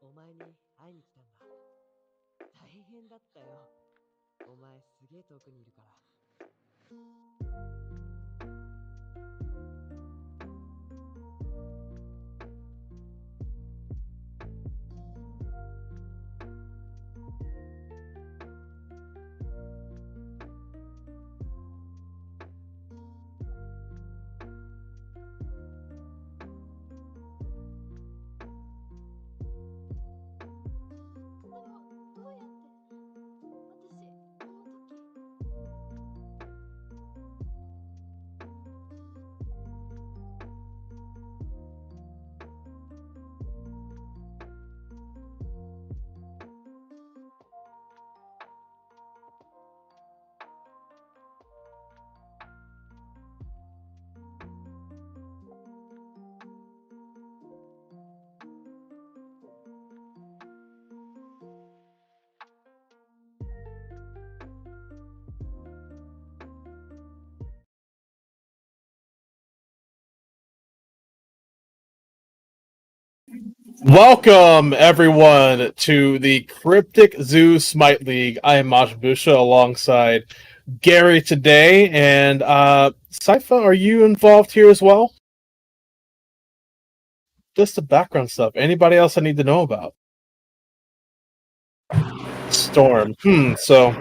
お前に会いに来たんだ。大変だったよ。お前すげえ遠くにいるから。Welcome, everyone, to the Cryptic Zoo Smite League. I am Majabusha alongside Gary today. And, Sypha, are you involved here as well? Just the background stuff. Anybody else I need to know about? Storm. So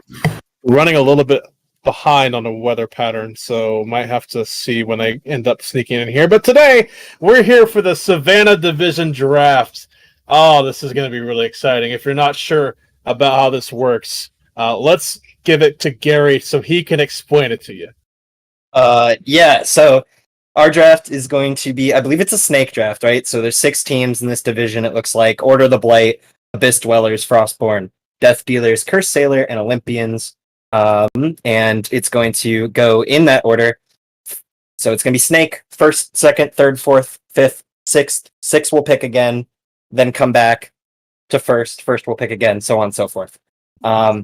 running a little bit behind on the weather pattern, so might have to see when I end up sneaking in here. But today, we're here for the Savanna Division Draft. Oh, this is going to be really exciting. If you're not sure about how this works, let's give it to Gary so he can explain it to you. Yeah, so our draft is going to be, I believe it's a snake draft, right? So there's 6 teams in this division, it looks like. Order of the Blight, Abyss Dwellers, Frostborn, Death Dealers, Curse Sailor, and Olympians. And it's going to go in that order. So it's going to be Snake, first, second, third, fourth, fifth, sixth. 6 will pick again, then come back to first. First will pick again, so on and so forth. I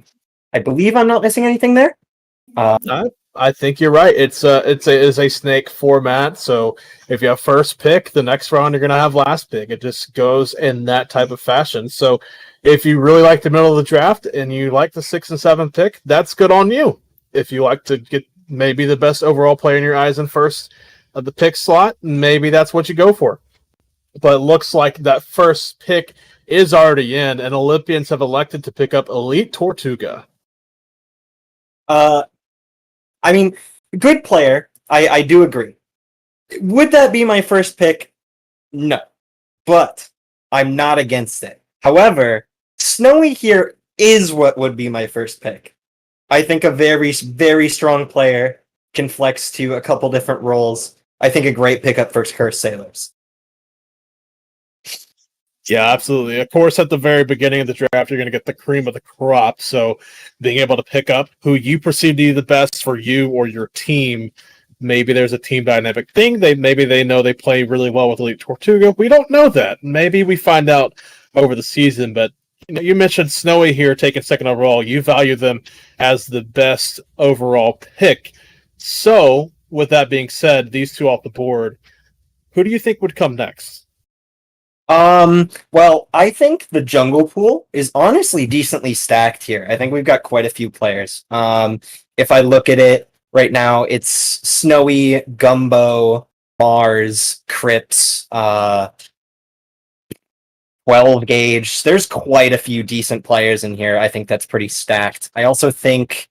believe I'm not missing anything there. I think you're right. It's a snake format. So if you have first pick, the next round you're gonna have last pick. It just goes in that type of fashion. So if you really like the middle of the draft and you like the 6th and 7th pick, that's good on you. If you like to get maybe the best overall player in your eyes in first of the pick slot, maybe that's what you go for. But it looks like that first pick is already in, and Olympians have elected to pick up Elite Tortuga. I mean, good player. I do agree. Would that be my first pick? No. But I'm not against it. However, Snowy here is what would be my first pick. I think a very, very strong player can flex to a couple different roles. I think a great pickup for Cursed Sailors. Yeah, absolutely. Of course, at the very beginning of the draft, you're going to get the cream of the crop. So being able to pick up who you perceive to be the best for you or your team, maybe there's a team dynamic thing. Maybe they know they play really well with Elite Tortuga. We don't know that. Maybe we find out over the season. But you mentioned Snowy here taking second overall. You value them as the best overall pick. So with that being said, these two off the board, who do you think would come next? Well, I think the jungle pool is honestly decently stacked here. I think we've got quite a few players. If I look at it right now, it's Snowy, Gumbo, Mars, Crips, 12 gauge. There's quite a few decent players in here. I think that's pretty stacked. I also think,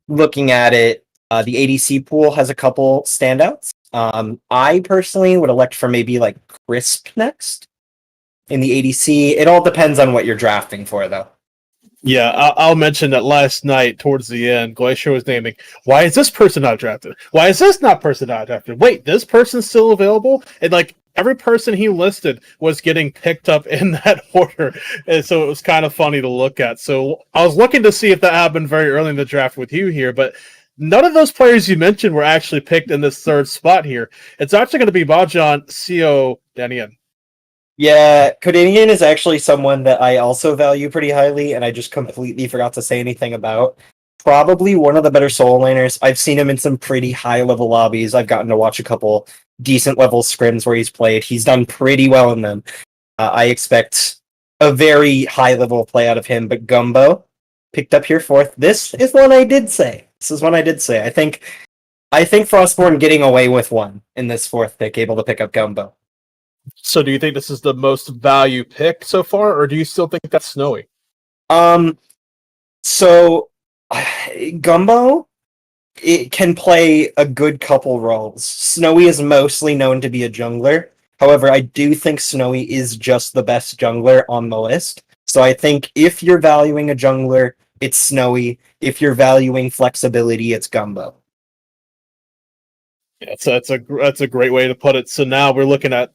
looking at it, the ADC pool has a couple standouts. I personally would elect for maybe like Crisp next in the ADC. It all depends on what you're drafting for, though. Yeah, I'll mention that last night towards the end, Glacier was naming, why is this person not drafted? Why is this person not drafted? Wait, this person's still available? And like every person he listed was getting picked up in that order. And so it was kind of funny to look at. So I was looking to see if that happened very early in the draft with you here, but none of those players you mentioned were actually picked in this third spot here. It's actually going to be Bajan Co. Danian. Yeah, Codanian is actually someone that I also value pretty highly, and I just completely forgot to say anything about. Probably one of the better solo laners. I've seen him in some pretty high-level lobbies. I've gotten to watch a couple decent-level scrims where he's played. He's done pretty well in them. I expect a very high-level play out of him, but Gumbo picked up here fourth. This is one I did say. I think Frostborn getting away with one in this fourth pick, able to pick up Gumbo. So do you think this is the most value pick so far, or do you still think that's Snowy? So Gumbo, it can play a good couple roles. Snowy is mostly known to be a jungler. However, I do think Snowy is just the best jungler on the list. So I think if you're valuing a jungler, it's Snowy. If you're valuing flexibility, it's Gumbo. Yeah, so that's a great way to put it. So now we're looking at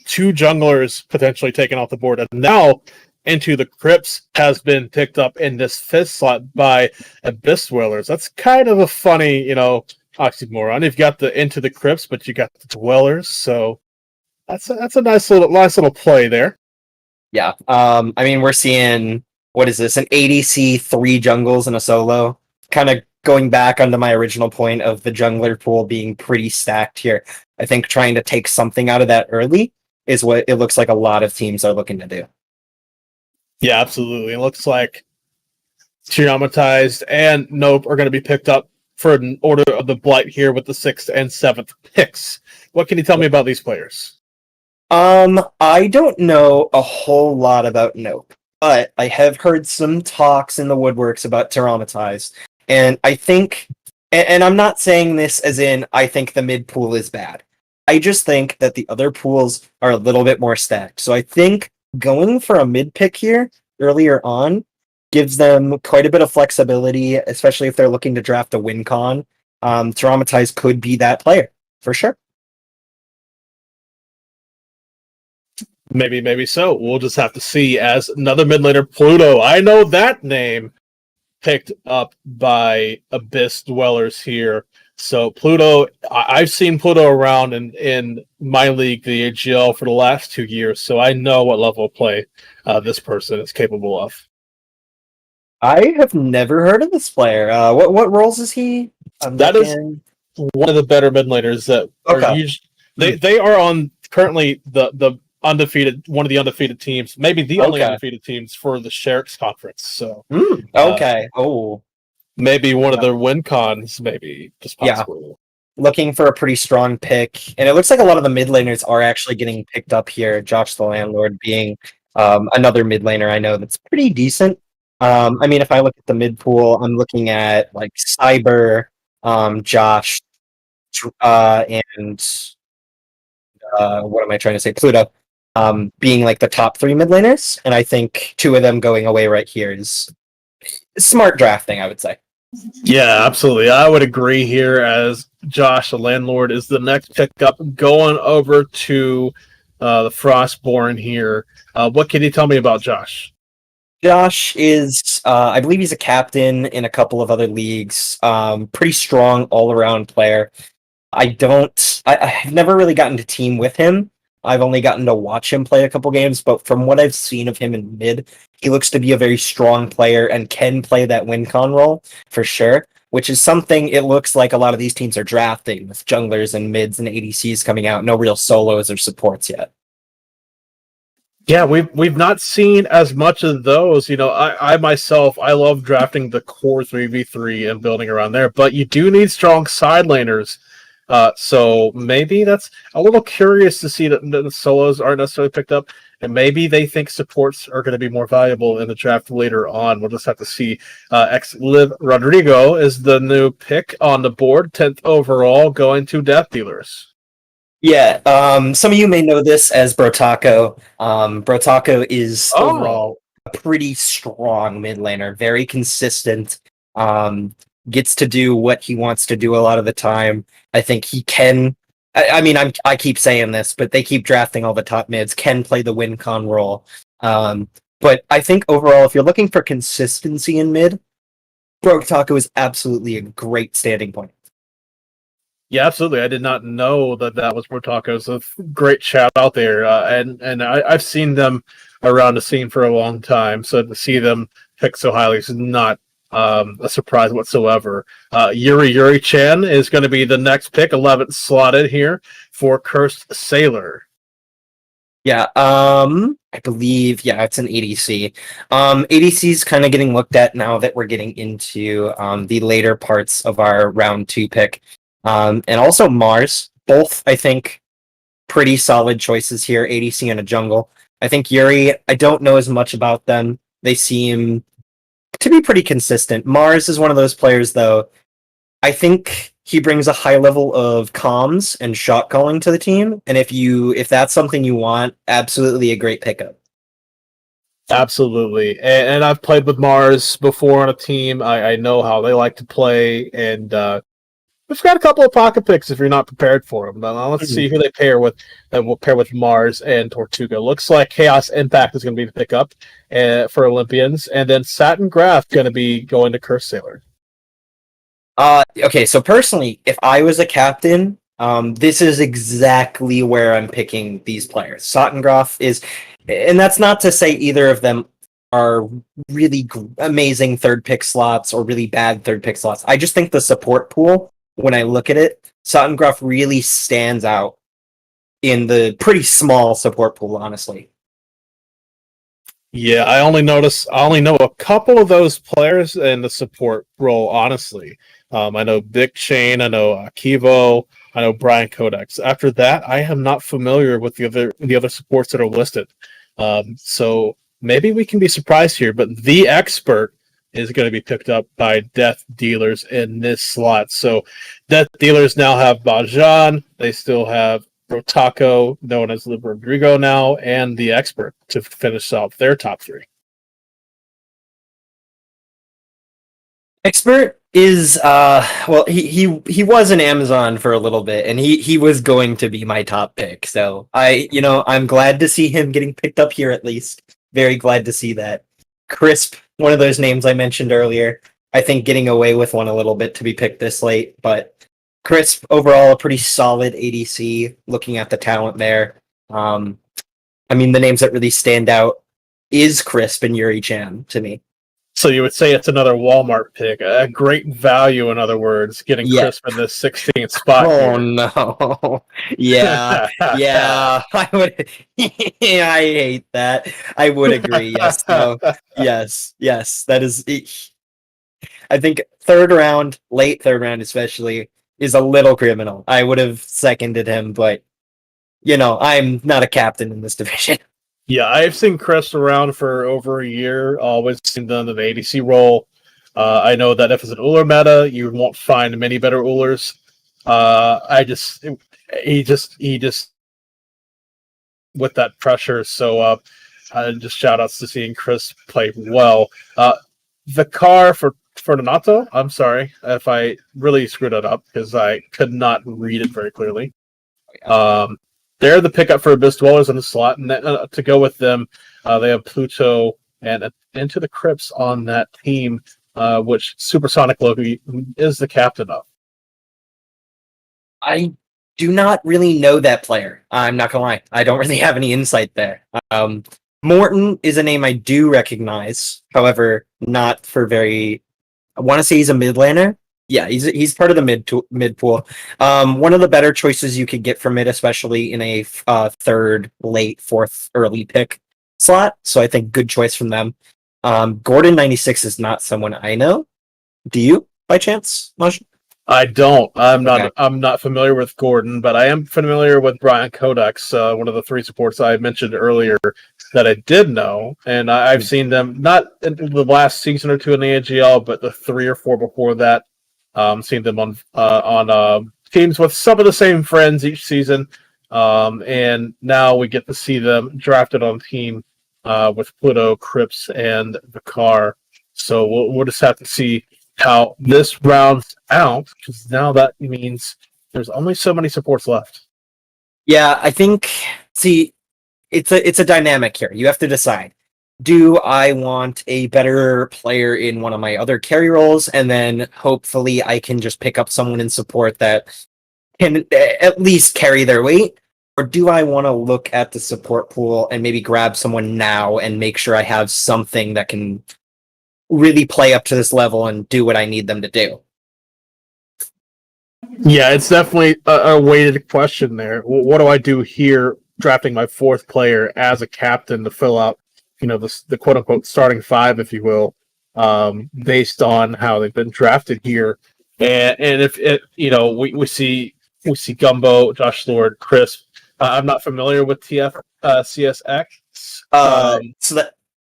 two junglers potentially taken off the board, and now Into the Crypts has been picked up in this fifth slot by Abyss Dwellers. That's kind of a funny, oxymoron. You've got the Into the Crypts, but you got the Dwellers, so that's a nice little play there. Yeah. I mean, we're seeing, what is this, an ADC, 3 jungles and a solo? Kind of going back onto my original point of the jungler pool being pretty stacked here. I think trying to take something out of that early is what it looks like a lot of teams are looking to do. Yeah, absolutely. It looks like Traumatized and Nope are going to be picked up for an order of the Blight here with the 6th and 7th picks. What can you tell me about these players? I don't know a whole lot about Nope, but I have heard some talks in the woodworks about Traumatized, and I think, and I'm not saying this as in I think the mid pool is bad. I just think that the other pools are a little bit more stacked. So I think going for a mid pick here earlier on gives them quite a bit of flexibility, especially if they're looking to draft a win con. Traumatized could be that player for sure. Maybe so. We'll just have to see. As another mid laner, Pluto. I know that name, picked up by Abyss Dwellers here. So Pluto, I've seen Pluto around in my league, the AGL, for the last 2 years, so I know what level of play this person is capable of. I have never heard of this player. What roles is he? That is one of the better mid laners that are usually, they are on currently the undefeated, one of the undefeated teams, maybe the only undefeated teams for the Sherix conference. So maybe one of their win cons, maybe just possibly. Yeah. Looking for a pretty strong pick, and it looks like a lot of the mid laners are actually getting picked up here. Josh the Landlord being another mid laner I know that's pretty decent. I mean, if I look at the mid pool, I'm looking at like Cyber, Josh, and what am I trying to say? Pluto, being like the top 3 mid laners, and I think 2 of them going away right here is smart drafting, I would say. Yeah, absolutely. I would agree here as Josh, the landlord, is the next pickup going over to the Frostborn here. What can you tell me about Josh? Josh is, I believe he's a captain in a couple of other leagues. Pretty strong all around player. I've never really gotten to team with him. I've only gotten to watch him play a couple games, but from what I've seen of him in mid, he looks to be a very strong player and can play that win con role for sure, which is something it looks like a lot of these teams are drafting with junglers and mids and ADCs coming out, no real solos or supports yet. Yeah, we've not seen as much of those. You know, I myself I love drafting the core 3v3 and building around there, but you do need strong side laners. So maybe that's a little curious to see that the solos aren't necessarily picked up, and maybe they think supports are going to be more valuable in the draft later on. We'll just have to see. Liv Rodrigo is the new pick on the board, 10th overall, going to Death Dealers. Yeah, some of you may know this as Brotaco. Brotaco is overall a pretty strong mid laner, very consistent. Gets to do what he wants to do a lot of the time. I think he can. I mean, I keep saying this, but they keep drafting all the top mids. Can play the win con role. But I think overall, if you're looking for consistency in mid, Brotaco is absolutely a great standing point. Yeah, absolutely. I did not know that was Portaco. So great shout out there. And I've seen them around the scene for a long time. So to see them picked so highly is not a surprise whatsoever. Yuri Chan is going to be the next pick, 11th slotted here for Cursed Sailor. Yeah, I believe, yeah, it's an ADC. ADC is kind of getting looked at now that we're getting into the later parts of our round 2 pick. And also Mars, both, I think, pretty solid choices here, ADC and a jungle. I think Yuri, I don't know as much about them. They seem to be pretty consistent. Mars is one of those players, though. I think he brings a high level of comms and shot calling to the team, and if that's something you want, absolutely a great pickup. Absolutely. And I've played with Mars before on a team. I know how they like to play, and we've got a couple of pocket picks if you're not prepared for them. But let's see who they pair with. And we'll pair with Mars and Tortuga. Looks like Chaos Impact is going to be the pickup for Olympians, and then Satin Graph going to be going to Curse Sailor. Okay, so personally, if I was a captain, this is exactly where I'm picking these players. Sottengroff is, and that's not to say either of them are really amazing third pick slots or really bad third pick slots. I just think the support pool, when I look at it, Sottengroff really stands out in the pretty small support pool, honestly. Yeah, I only know a couple of those players in the support role, honestly. I know Big Shane, I know Kivo, I know Brian Codex. After that, I am not familiar with the other supports that are listed. So maybe we can be surprised here, but the expert is going to be picked up by Death Dealers in this slot. So Death Dealers now have Bajan, they still have Rotaco, known as Liv Rodrigo now, and the expert to finish off their top 3. Expert is well, he was in Amazon for a little bit, and he was going to be my top pick. So I'm glad to see him getting picked up here at least. Very glad to see that. Crisp, one of those names I mentioned earlier. I think getting away with one a little bit to be picked this late, but Crisp overall a pretty solid ADC. Looking at the talent there, I mean the names that really stand out is Crisp and Yuri Chan to me. So you would say it's another Walmart pick, a great value, in other words, getting Crisp in the 16th spot. Oh no! Yeah, yeah, I would. Yeah, I hate that. I would agree. Yes, no, yes. That is. I think late third round, especially, is a little criminal. I would have seconded him, but I'm not a captain in this division. Yeah, I've seen Chris around for over a year. Always seen them in the ADC role. I know that if it's an Uller meta, you won't find many better Ullers. He just with that pressure. So just shout outs to seeing Chris play well. The car for Donato, I'm sorry if I really screwed it up because I could not read it very clearly. They're the pickup for Abyss Dwellers in the slot, and to go with them, they have Pluto and Into the Crypts on that team, which Supersonic Loki is the captain of. I do not really know that player. I'm not gonna lie. I don't really have any insight there. Morton is a name I do recognize, however, not for very. I want to say he's a mid laner. Yeah, he's part of the mid pool. One of the better choices you could get from it, especially in a third, late, fourth, early pick slot. So I think good choice from them. Gordon 96 is not someone I know. Do you, by chance, Maj? I don't. I'm not. Okay. I'm not familiar with Gordon, but I am familiar with Brian Kodak's, one of the three supports I mentioned earlier that I did know, and I've seen them not in the last season or two in the AGL, but the 3 or 4 before that. Seen them on teams with some of the same friends each season, and now we get to see them drafted on team with Pluto, Crips, and the car. So we'll just have to see how this rounds out, because now that means there's only so many supports left. Yeah, I think. See, it's a dynamic here. You have to decide. Do I want a better player in one of my other carry roles, and then hopefully I can just pick up someone in support that can at least carry their weight? Or do I want to look at the support pool and maybe grab someone now and make sure I have something that can really play up to this level and do what I need them to do? Yeah, it's definitely a weighted question there. What do I do here, drafting my 4th player as a captain to fill out, the quote unquote starting 5, if you will, based on how they've been drafted here, and if it, we see Gumbo, Josh Lord, Chris. I'm not familiar with CSX.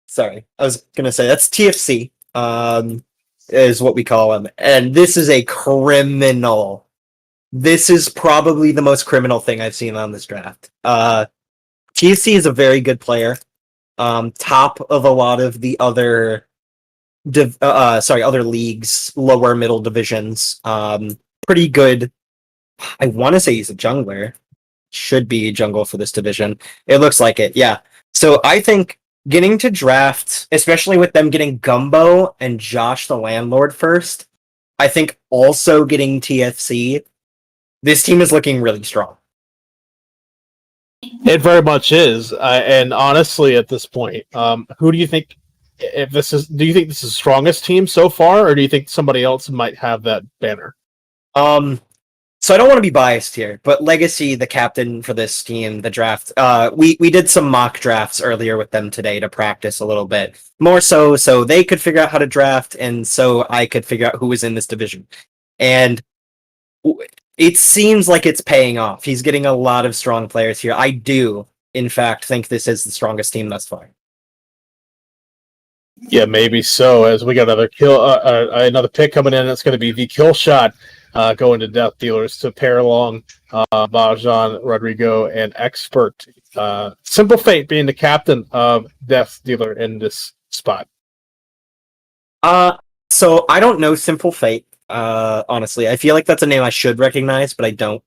Sorry, I was gonna say that's TFC. Is what we call him, and this is a criminal. This is probably the most criminal thing I've seen on this draft. TFC is a very good player. Top of a lot of the other, other leagues, lower middle divisions. Pretty good. I want to say he's a jungler. Should be jungle for this division. It looks like it. Yeah. So I think getting to draft, especially with them getting Gumbo and Josh the Landlord first, I think also getting TFC, this team is looking really strong. It very much is, and honestly, at this point, who do you think? Do you think this is the strongest team so far, or do you think somebody else might have that banner? So I don't want to be biased here, but Legacy, the captain for this team, the draft, we did some mock drafts earlier with them today to practice a little bit more, so they could figure out how to draft, and so I could figure out who was in this division, and it seems like it's paying off. He's getting a lot of strong players here. I do, in fact, think this is the strongest team thus far. Yeah, maybe so. As we got another pick coming in, it's going to be the kill shot going to Death Dealers to pair along Bajan, Rodrigo, and Expert. Simple Fate being the captain of Death Dealer in this spot. So I don't know Simple Fate. Honestly, I feel like that's a name I should recognize, but I don't.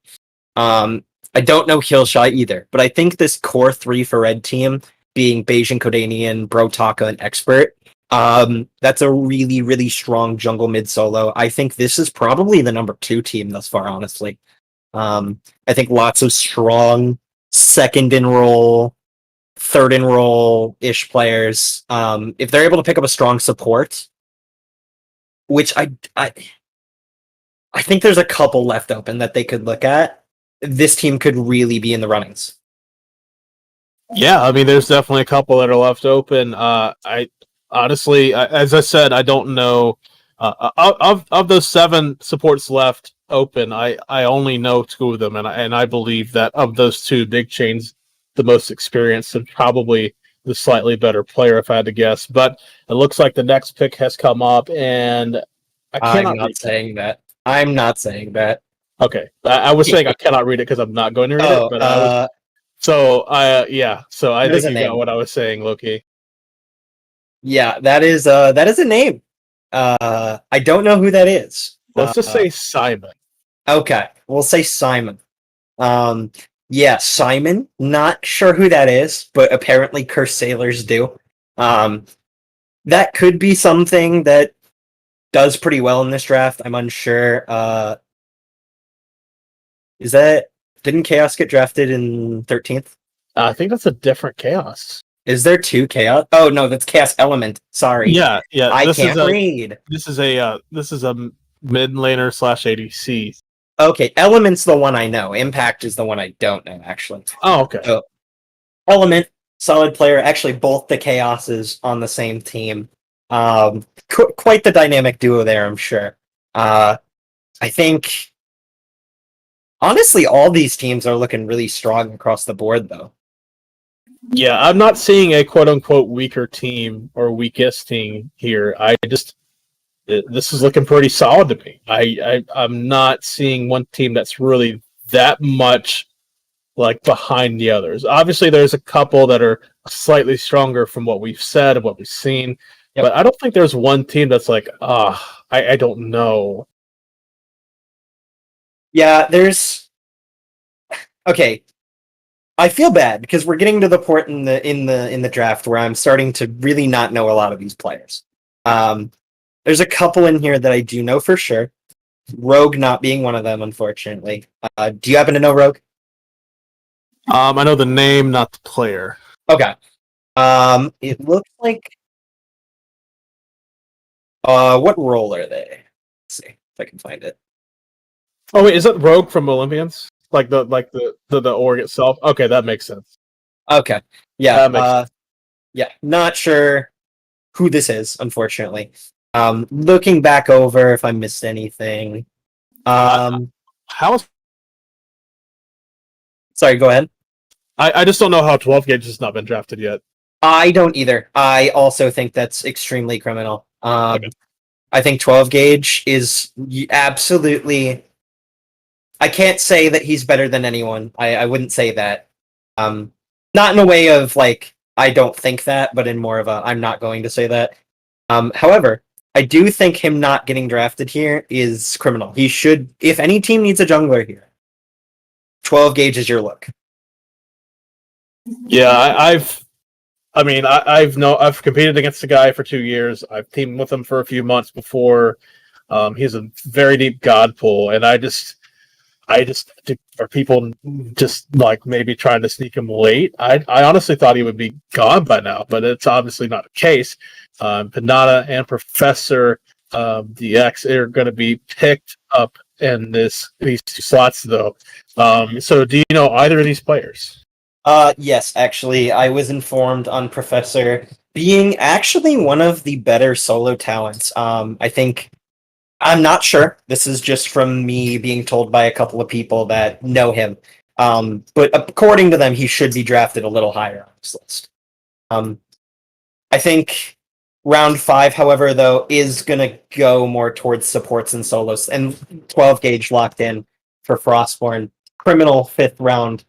I don't know Killshot either, but I think this core 3 for Red Team, being Bayesian, Codanian, Brotaka, and Expert, that's a really, really strong jungle mid solo. I think this is probably the number 2 team thus far, honestly. I think lots of strong second in role, third in role ish players. If they're able to pick up a strong support, which I think there's a couple left open that they could look at, this team could really be in the runnings. Yeah, I mean, there's definitely a couple that are left open. I honestly, as I said, I don't know. Of those 7 supports left open, I only know 2 of them, and I believe that of those 2, Big Chain's the most experienced and probably the slightly better player, if I had to guess. But it looks like the next pick has come up, and I I'm cannot not read. saying that. I'm not saying that. Okay, I was saying I cannot read it because I'm not going to read it, Oh, but I was. So yeah, so I There's think a you got name. what I was saying, Loki. Yeah, that is a name. I don't know who that is. Let's just say Simon. Okay, we'll say Simon. Um, yeah, Simon. Not sure who that is, but apparently Curse Sailors do. Um, that could be something that does pretty well in this draft. I'm unsure. Is that didn't Chaos get drafted in 13th? I think that's a different chaos. Is there two Chaos? Oh no, that's Chaos Element. Sorry, Yeah. I This is can't a read. mid laner / ADC. Okay, Element's the one I know. Impact is the one I don't know, actually. Oh, okay. So, Element, solid player. Actually, both the Chaoses on the same team. Quite the dynamic duo there, I'm sure. I think, honestly, all these teams are looking really strong across the board, though. Yeah, I'm not seeing a quote unquote weaker team or weakest team here. This is looking pretty solid to me. I'm not seeing one team that's really that much like behind the others. Obviously, there's a couple that are slightly stronger from what we've said and what we've seen, but I don't think there's one team that's like, I don't know. Yeah, there's okay. I feel bad because we're getting to the point in the draft where I'm starting to really not know a lot of these players. There's a couple in here that I do know for sure. Rogue not being one of them, unfortunately. Do you happen to know Rogue? I know the name, not the player. Okay. It looks like. What role are they? Let's see if I can find it. Oh wait, is that Rogue from Olympians? Like the org itself? Okay, that makes sense. Okay. Yeah. That makes sense. Yeah. Not sure who this is, unfortunately. Looking back over if I missed anything. How is Sorry, go ahead. I just don't know how 12 gauge has not been drafted yet. I don't either. I also think that's extremely criminal. Okay. I think 12 gauge is absolutely. I can't say that he's better than anyone. I wouldn't say that. Not in a way of like I don't think that, but in more of a I'm not going to say that. However, I do think him not getting drafted here is criminal. He should, if any team needs a jungler here, 12 gauge is your look. Yeah, I've competed against the guy for 2 years. I've teamed with him for a few months before. He's a very deep god pool, and I just are people just like maybe trying to sneak him late. I honestly thought he would be gone by now, but it's obviously not the case. Panada and Professor DX are going to be picked up in these two slots, though. So, do you know either of these players? Yes, actually, I was informed on Professor being actually one of the better solo talents. I think I'm not sure. This is just from me being told by a couple of people that know him. But according to them, he should be drafted a little higher on this list. I think round 5, however, though, is going to go more towards supports and solos. And 12 gauge locked in for Frostborn. Criminal 5th round.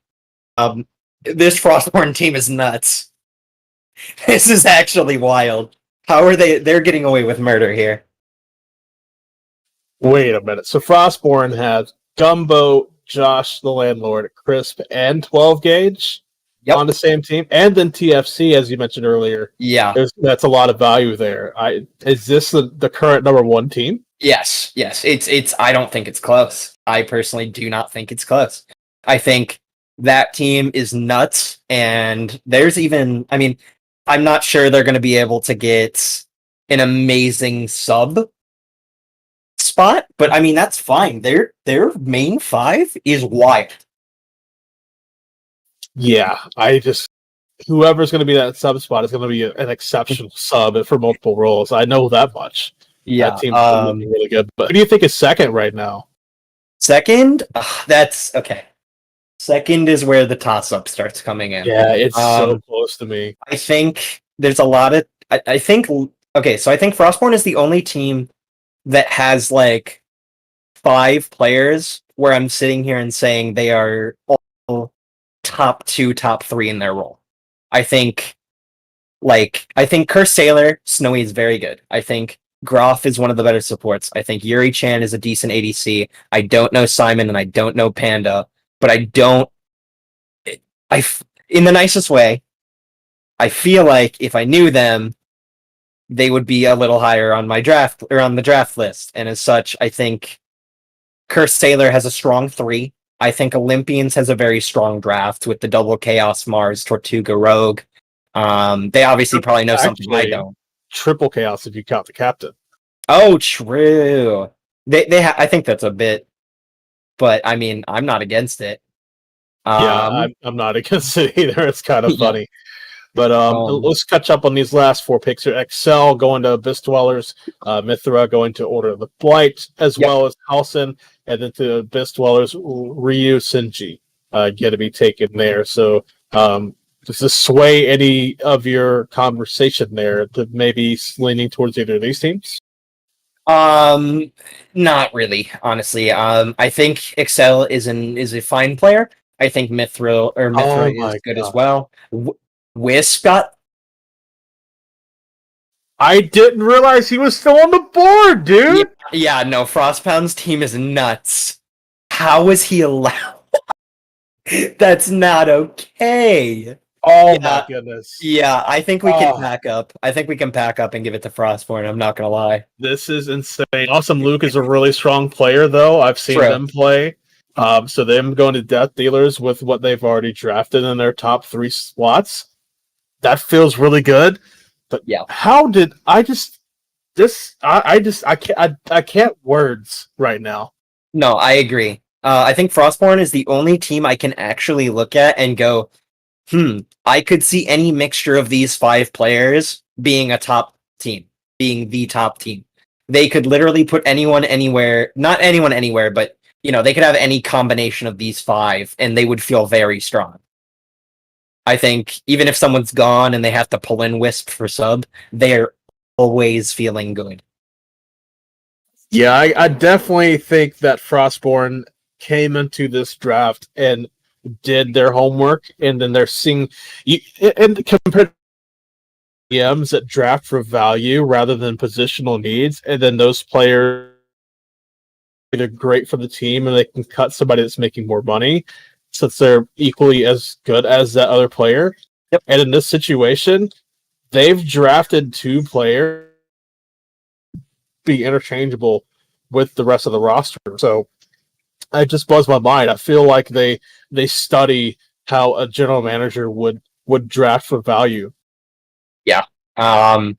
This Frostborn team is nuts. This is actually wild. How are they? They're getting away with murder here. Wait a minute. So Frostborn has Gumbo, Josh the Landlord, Crisp, and 12 gauge on the same team, and then TFC, as you mentioned earlier. Yeah, that's a lot of value there. Is this the current number 1 team? Yes. It's. I don't think it's close. I personally do not think it's close. I think that team is nuts, and there's even. I mean, I'm not sure they're going to be able to get an amazing sub spot, but I mean that's fine. Their main 5 is wild. Yeah, whoever's going to be that sub spot is going to be an exceptional sub for multiple roles. I know that much. Yeah, that team's looking really good. But who do you think is second right now? Second, that's okay. Second is where the toss-up starts coming in. Yeah, it's so Um, close to me. I think there's a lot of. I think. Okay, so I think Frostborn is the only team that has like 5 players where I'm sitting here and saying they are all top 2, top 3 in their role. I think Curse Sailor, Snowy is very good. I think Groff is one of the better supports. I think Yuri Chan is a decent ADC. I don't know Simon and I don't know Panda, but I don't. In the nicest way, I feel like if I knew them, they would be a little higher on my draft or on the draft list. And as such, I think Curse Sailor has a strong 3. I think Olympians has a very strong draft with the double Chaos Mars, Tortuga Rogue. They obviously probably know something I don't. Triple Chaos if you count the captain. Oh, true. I think that's a bit, but I mean, I'm not against it. I'm not against it either. It's kind of funny. But let's catch up on these last 4 picks here. Excel going to Abyss Dwellers, Mithra going to Order of the Blight, as well as Halcyon, and then to Abyss Dwellers, Ryu Senji get to be taken there. So does this sway any of your conversation there to maybe leaning towards either of these teams? Not really, honestly. I think Excel is a fine player. I think Mithra is good as well. Wisp got. I didn't realize he was still on the board, dude. Yeah, no, Frostpound's team is nuts. How was he allowed? That's not okay. Oh my goodness. Yeah, I think we can pack up. I think we can pack up and give it to Frostborn. I'm not gonna lie. This is insane. Awesome Luke is a really strong player, though. I've seen them play. So them going to Death Dealers with what they've already drafted in their top 3 slots. That feels really good, but how did I can't words right now. No, I agree. I think Frostborn is the only team I can actually look at and go, I could see any mixture of these 5 players being a top team, being the top team. They could literally put anyone anywhere, not anyone anywhere, but they could have any combination of these 5 and they would feel very strong. I think even if someone's gone and they have to pull in Wisp for sub, they're always feeling good. Yeah, I definitely think that Frostborn came into this draft and did their homework, and then they're seeing and compared to GMs that draft for value rather than positional needs, and then those players they're great for the team and they can cut somebody that's making more money since they're equally as good as that other player. Yep. And in this situation, they've drafted 2 players be interchangeable with the rest of the roster. So it just blows my mind. I feel like they study how a general manager would draft for value. Yeah. I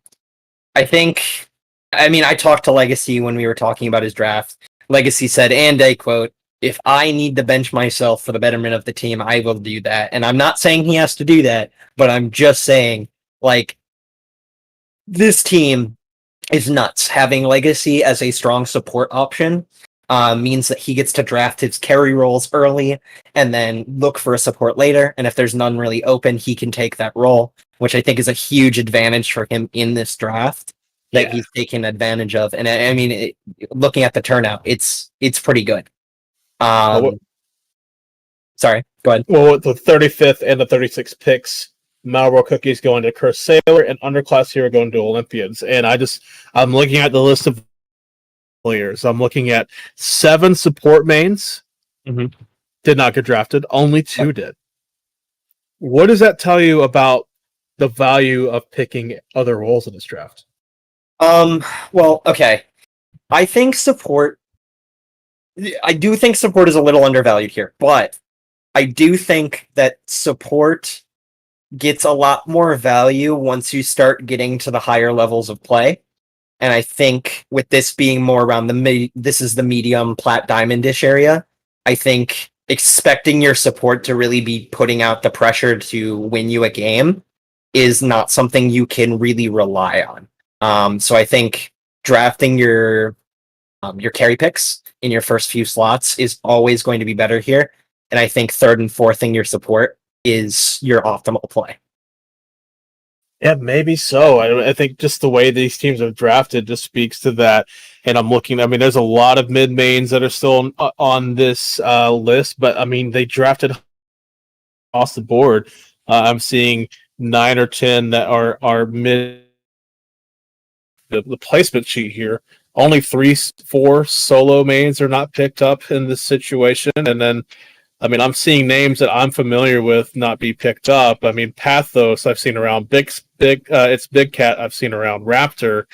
talked to Legacy when we were talking about his draft. Legacy said, and I quote, "If I need to bench myself for the betterment of the team, I will do that." And I'm not saying he has to do that, but I'm just saying, like, this team is nuts. Having Legacy as a strong support option means that he gets to draft his carry roles early and then look for a support later. And if there's none really open, he can take that role, which I think is a huge advantage for him in this draft that he's taken advantage of. And I mean, looking at the turnout, it's pretty good. Sorry, go ahead. Well, with the 35th and the 36th picks, Malware Cookies going to Curse Sailor and Underclass Hero going to Olympians. And I'm looking at the list of players. I'm looking at 7 support mains did not get drafted. Only 2 did. What does that tell you about the value of picking other roles in this draft? Well, okay. I do think support is a little undervalued here, but I do think that support gets a lot more value once you start getting to the higher levels of play. And I think with this being more around this is the medium plat diamond-ish area, I think expecting your support to really be putting out the pressure to win you a game is not something you can really rely on. So I think drafting your carry picks in your first few slots is always going to be better here. and I think third and fourthing your support is your optimal play. Yeah, maybe so. I think just the way these teams have drafted just speaks to that. And I'm looking. I mean, there's a lot of mid mains that are still on this list, but I mean, they drafted across the board. I'm seeing 9 or 10 that are mid. The placement sheet here. Only 4 solo mains are not picked up in this situation, and then I mean, I'm seeing names that I'm familiar with not be picked up. I mean, Pathos I've seen around. It's Big Cat I've seen around. Raptor.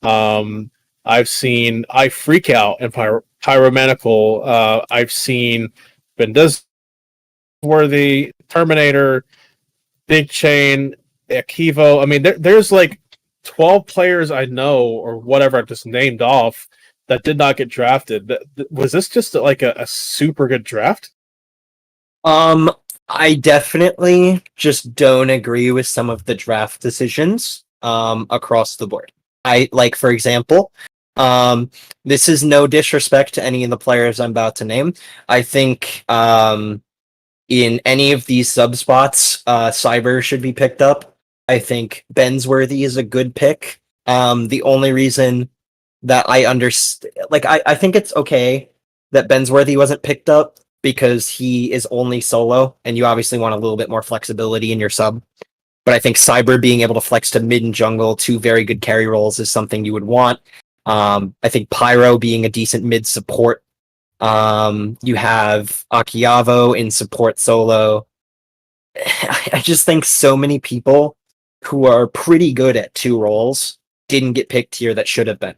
I've seen I Freak Out and Pyromanical. I've seen Bendiz Worthy, Terminator, Big Chain, Akivo. I mean, there's like 12 players I know or whatever I just named off that did not get drafted. Was this just like a super good draft? I definitely just don't agree with some of the draft decisions across the board. For example, this is no disrespect to any of the players I'm about to name. I think in any of these sub spots, Cyber should be picked up. I think Bensworthy is a good pick. The only reason that I understand, I think it's okay that Bensworthy wasn't picked up because he is only solo, and you obviously want a little bit more flexibility in your sub. But I think Cyber being able to flex to mid and jungle, 2 very good carry roles, is something you would want. I think Pyro being a decent mid support. You have Akiavo in support solo. I just think so many people who are pretty good at 2 roles didn't get picked here that should have been.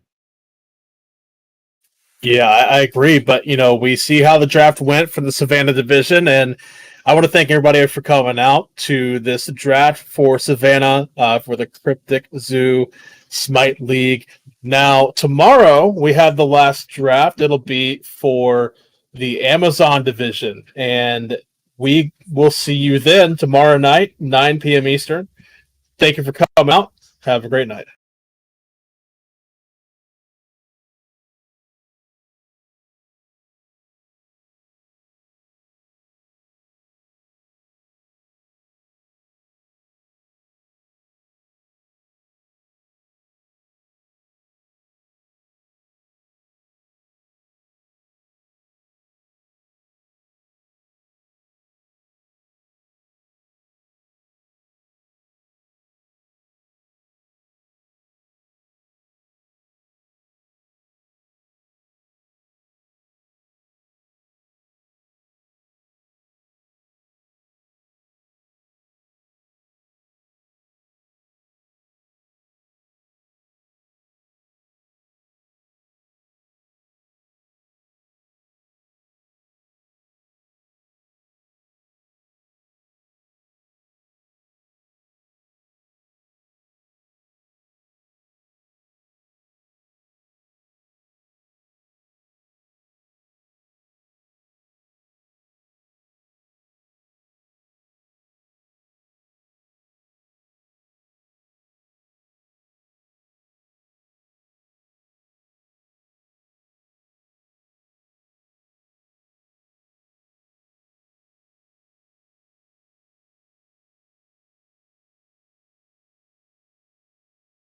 Yeah, I agree. But, we see how the draft went from the Savanna division, and I want to thank everybody for coming out to this draft for Savanna for the Cryptic Zoo Smite League. Now, tomorrow we have the last draft. It'll be for the Amazon division, and we will see you then tomorrow night, 9 p.m. Eastern. Thank you for coming out. Have a great night.